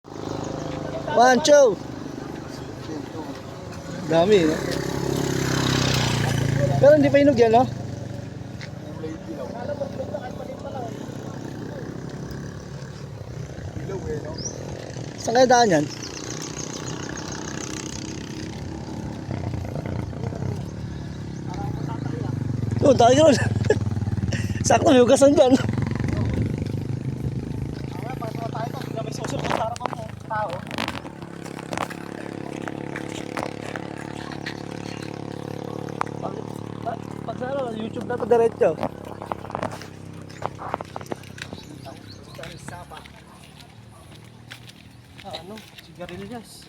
One, two. Dami, no? Pero hindi pa hinog yan, no? Saan kaya daan yan? Oh, tayo ron. Sakto, may hugasan dyan. Pag sa YouTube na ito diretso. Ano? Sigarilyas.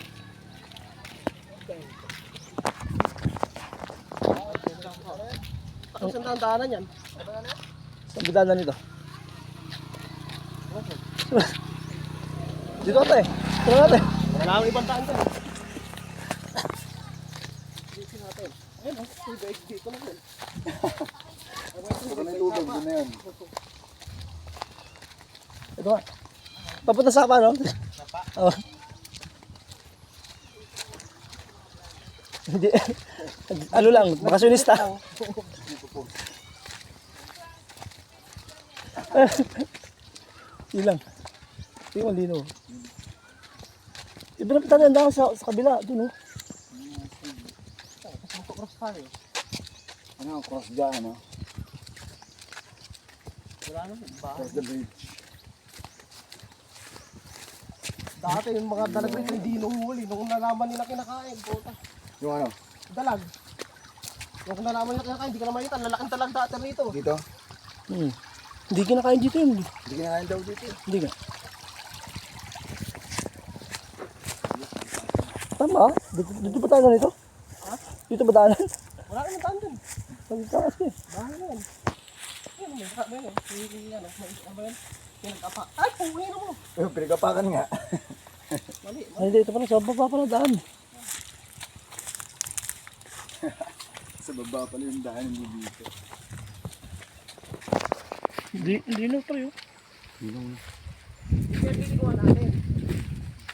Ang saan daanan yan? Saan daanan nito? Dito ate. Tara natin. Wala akong ibang daan dyan. Dito natin. Ayun o, tubig dito na yun. Ito na yung tubig, doon na yan. Ito nga. Papunta sa Sapa, no? Sapa? Oo. Hindi. Ano lang, bakasyonista. Yun lang. Hindi mo lino. Iba na patanda sa kabila. Doon, no? Cross tayo. Ano ang cross dyan, ano? Wala naman. Cross the bridge. Dati yung mga dalag rito hindi nuhuli. Nung nalaman nila kinakain. Puta. Yung ano? Dalag. Nung nalaman nila kinakain, hindi ka na makita. Lalaking talag dati rito. Dito? Hindi kinakain dito yun. Hindi kinakain daw dito. Hindi nga. Tama. Dito ba tayo nito? Ha? Dito ba daanan? Wala ka ng daan dun. Pagkakas eh. Bahan na yan. Ayan mo. Ano yun? Ano ba yan? Pinag-apa. Ay! Puhuhin mo! Pinagapakan nga. Mali. Ay, dito pala. Sa baba pala daan. Sa baba pala yung daan hindi dito. Hindi na pala yun. Yung Pwede ko natin.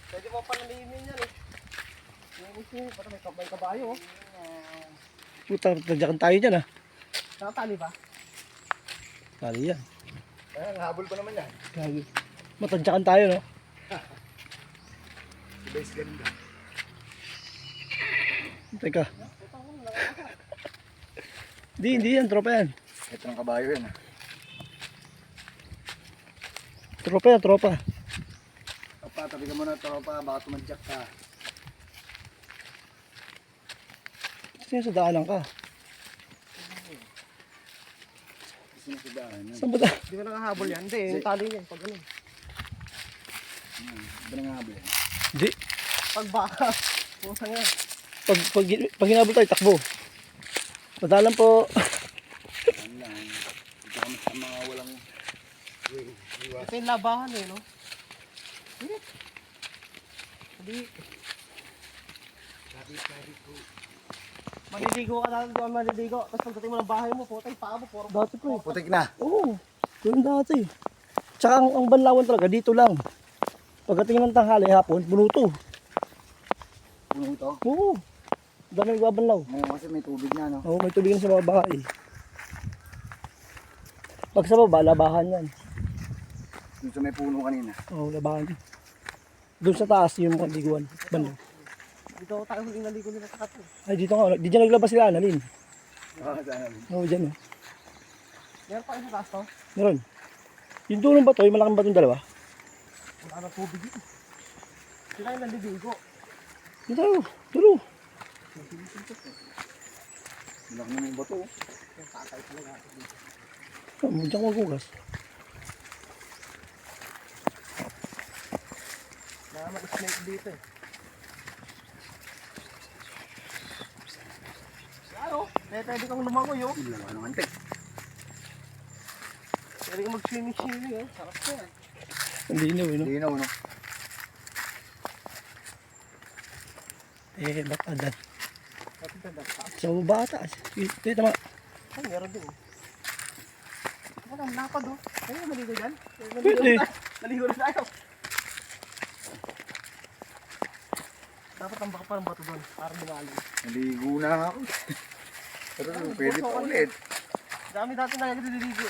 Pwede mo pala limin yan eh. May kabayo oh. Puta, tadyakan tayo dyan ah. Nakatali ba? Tali yan. Ayan, habol pa naman yan. Gagi. Matadyakan tayo no? Si Base ganun ba? Teka. Hindi yan, tropa yan. Ito ng kabayo yan. Tropa yan, tropa. Tropa, tabi ka muna tropa, baka tumadyak ka. Kasi sa daanan ka. Gusto na sa daan. Saan ba daan? Hindi ko nakahabol yan. Hindi, yung tali yan. Pag ano. Ba nang habol yan? Hindi. Pag baka. Pusa nga. Pag hinabol tayo, takbo. Padalan po. Yan lang. Ito kami sa mga walang iwas. Ito yung labahan eh, no? Hindi. Maliligo ka lang doon, maliligo. Tapos pagdating mo ng bahay mo, putay paa mo. Dati po eh. Putik na. Oo, yun dati. Tsaka ang banlawan talaga, dito lang. Pagdating ng tanghali hapon, puno to. Puno ito. Oo, dami nagbabanlaw. Ngayon kasi may tubig na, no? Oo, may tubig na sa mga bahay. Pag sa baba, labahan yan. Dito may puno kanina. Oo, labahan. Doon sa taas yung mga liguan, banlaw. Dito tayo huling naligo nila sa kato. Ay, dito nga. Di dyan naglabas sila, Annalyn. Saan? Oo, dyan. Meron pa sa taas to? Meron. Yung tulong ba to, yung malaking batong dalawa? Wala na tubig yun. Sila yung naliligo. Dito tayo, tulo. Malaki naman yung bato. Yung tatay talaga natin dito. Diyan ko maghugas. Baka mag-snake dito eh. Ano? Pwede kang lumangoy oh. Ilawa naman, tek. Pwede kang mag-swimming oh. Sarap ko eh. Ang linaw, no? Linaw, no? Baka dan. Pati tanda. Sa baba taas. Ito, tama. Ay, meron din oh. Wala, napad oh. Pwede ka maligo dyan? Pwede. Maligo na tayo. Dapat ang baka parang bato doon. Para lumalo. Naligo na ako. Pero pwede pa ulit. Dami dati na yung nililigo.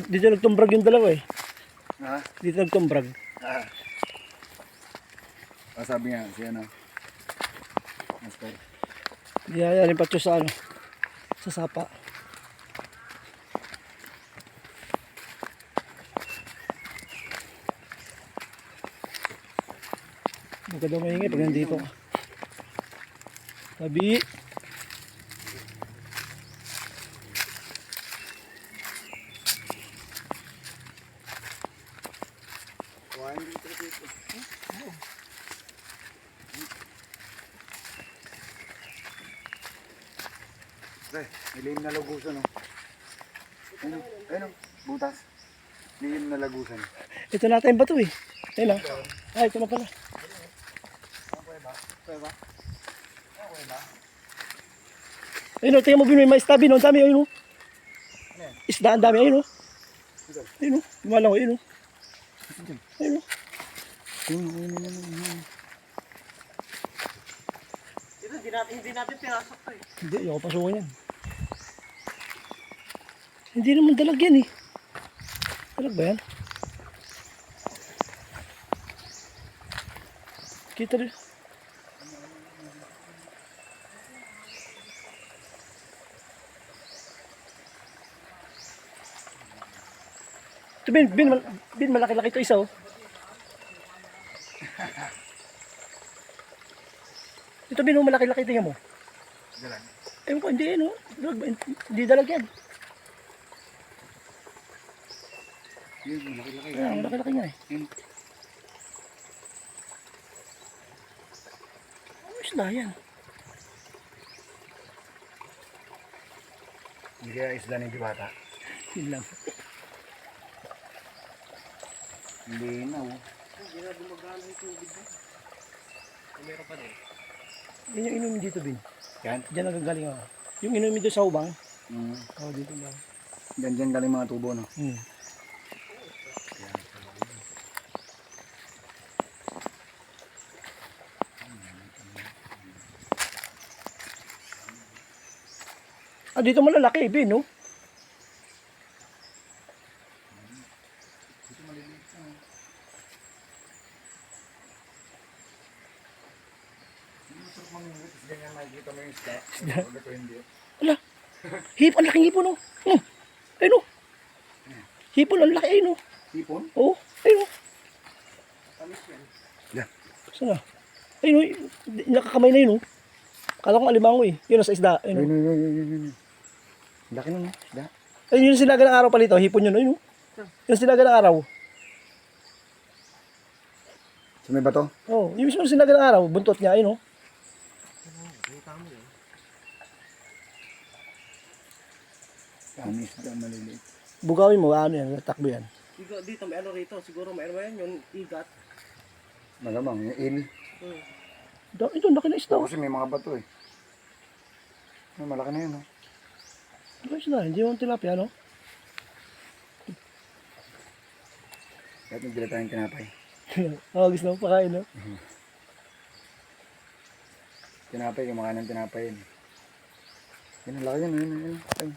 Dito nagtumbrag yung dalawa eh. Ha? Dito nagtumbrag. Ah. Sabi nga, si ano? Master. Yayarin pa siya sa ano. Sa sapa. Huwag ka daw maingay pag nandito ka. Tabi. Kuhain dito dito. Pre, may lihim na lagusan oh. Ayun oh, butas. Lihim na lagusan. Ito natin ba ito eh? Ayun ah. Ah, ito na pala. Ayun o, tingnan mo bin, may isda bin, ang dami, ayun o. Isda, ang dami, ayun o. Ayun o, lumalang, ayun o. Ayun o. Ito, hindi natin pinasok to eh. Hindi, ayoko pasukan yan. Hindi naman dalag yan eh. Dalag ba yan? Kita rin. Ito, bin, malaki-laki ito isa oh. Ito bin, malaki-laki tingnan mo. Dalag. Ewan ko, hindi yan oh. Hindi dalag yan. Yun, malaki-laki. Ayan, malaki-laki nga eh. Yun. Isda yan. Hindi kaya isda ng Diwata. Yun lang. Hindi na oh. Hindi na gumagana yung tubig na. Meron pa din. Yan yung inumin dito, Bin. Yan? Diyan nagagaling ako. Yung inumin doon sa ubang. Oo, dito lang. Diyan galing mga tubo no? Ah, dito malalaki, Bin, no? Ganyan makikita mo yung isda. Ito hindi. Ala, hipon, laking hipon, no? Ayun, no? Hipon, ang laki, ayun, no? Hipon? Oo, ayun, no? Yan. Saan na? Ayun, no? Nakakamay na yun, no? Kala ko alimango, eh. Yun, nasa isda, ayun, no? Yun. Laki na no? Isda. Ayun, yung sinaga ng araw palito, hipon yun, ayun, no? Yung sinaga ng araw. So may bato? Oo, yung mismo sinaga ng araw, buntot niya, ayun, no? Ang isda maliliit. Bugawin mo, ano yan, takbo yan. Dito, may ano rito, siguro may ano yan, yung igat. Malamang, yung il. Ito, laki na isda. Kasi may mga bato eh. Ay, malaki na yun oh. Laki isda, hindi yung tilapia, no? Kahit nagdala tayong tinapay. Gusto mo pakain, no? Tinapay, kumakain ng tinapay yun. Yan, ang laki yan. Ay.